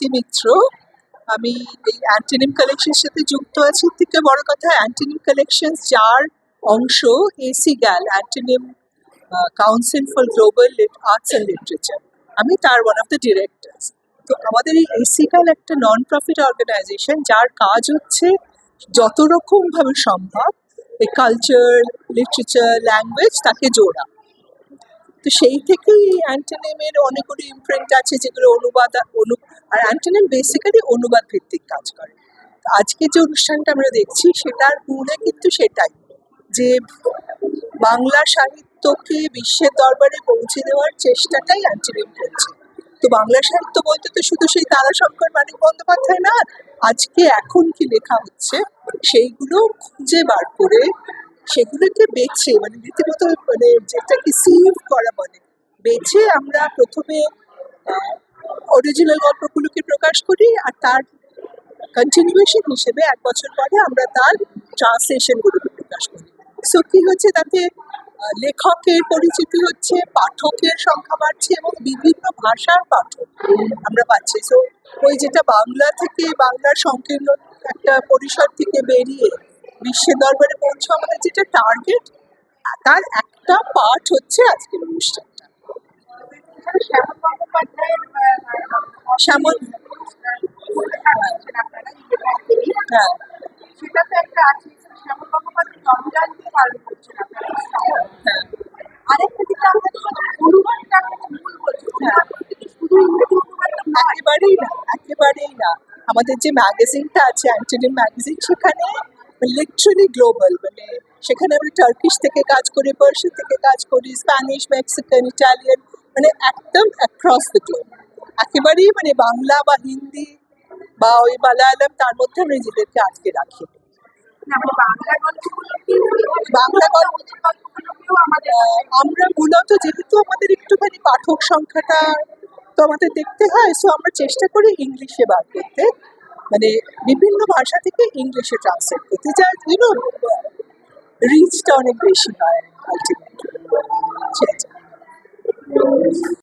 মিত্র। আমি এই অ্যান্টোনিম কালেকশনের সাথে যুক্ত আছি। থেকে বড় কথা, অ্যান্টোনিম কালেকশন যার অংশ AC gall, antonym council for global arts and literature, আমি তার ওয়ান অফ দ্য ডিরেক্টরস। তো আমাদের এই এসি গ্যাল একটা নন প্রফিট অর্গানাইজেশন যার কাজ হচ্ছে যত রকম ভাবে সম্ভব এই কালচার, লিটারেচার, ল্যাঙ্গুয়েজ তাকে জোড়া। তো সেই থেকেই এই অ্যান্টোনিমের অনেকগুলো ইমপ্রিন্ট আছে যেগুলো আর অ্যান্টোনিম বেসিক্যালি অনুবাদ ভিত্তিক কাজ করে। আজকে যে অনুষ্ঠানটা আমরা দেখছি সেটার মূলে কিন্তু সেটাই, যে বাংলা সাহিত্যকে বিশ্বের দরবারে পৌঁছে দেওয়ার চেষ্টাটাই অ্যান্টোনিম করছে। তো বাংলা সাহিত্য বলতে তো শুধু সেই তারাশঙ্কর মানিক বন্দ্যোপাধ্যায় না, আজকে এখন কি লেখা হচ্ছে সেইগুলো খুঁজে বার করে সেগুলোকে বেছে, মানে রীতিমতো, মানে যেটাকে সিভ করা বলে, বেছে আমরা প্রথমে অরিজিনাল গল্পগুলোকে প্রকাশ করি, আর তার কন্টিনিউয়েশন হিসেবে 1 বছর পরে আমরা তার ট্রান্সলেশনগুলোকে প্রকাশ করি। সো কি হচ্ছে, তাতে লেখকের পরিচিতি হচ্ছে, পাঠকের সংখ্যা বাড়ছে এবং বিভিন্ন ভাষার পাঠক আমরা পাচ্ছি। সো ওই যেটা বাংলা থেকে, বাংলার সংকীর্ণ একটা পরিসর থেকে বেরিয়ে বিশ্বের দরবারে পৌঁছে আমাদের যেটা টার্গেট, তার একটা পার্ট হচ্ছে আজকের অনুষ্ঠানটা। শ্যামল, হ্যাঁ, সেটাতে একটা আছে, শ্যামল গঙ্গোপাধ্যায়ের জন্মজয়ন্তী পালন করছেন আপনারা। হ্যাঁ, আরেকটা যেটা আপনাদের অনুবাদটা আপনারা ভুল করছেন, অনুবাদ বলতে কি শুধু ইংরেজি অনুবাদ নয়। একেবারেই না। আমাদের যে ম্যাগাজিনটা আছে, অ্যান্টোনিম ম্যাগাজিন, সেখানে লিটারালি গ্লোবাল, মানে সেখানে আমরা টার্কিশ থেকে কাজ করি, পার্সিয়ান থেকে কাজ করি, স্প্যানিশ, মেক্সিকান, ইটালিয়ান, মানে একদম অ্যাক্রস দ্য গ্লোব। একেবারেই মানে বাংলা বা হিন্দি বা ওই মালায়ালাম তার মধ্যে আমরা নিজেদেরকে আটকে রাখি। না, মানে বাংলা গল্পগুলো কি বাংলা গল্প গল্পগুলোকেও আমাদের আমরা মূলত, যেহেতু আমাদের একটুখানি পাঠক সংখ্যাটা তো আমাদের দেখতে হয়, সো আমরা চেষ্টা করি ইংলিশে বার করতে, মানে বিভিন্ন ভাষা থেকে ইংলিশে ট্রান্সলেট করতে, যা রিচটা অনেক বেশি হয় আলটিমেটলি।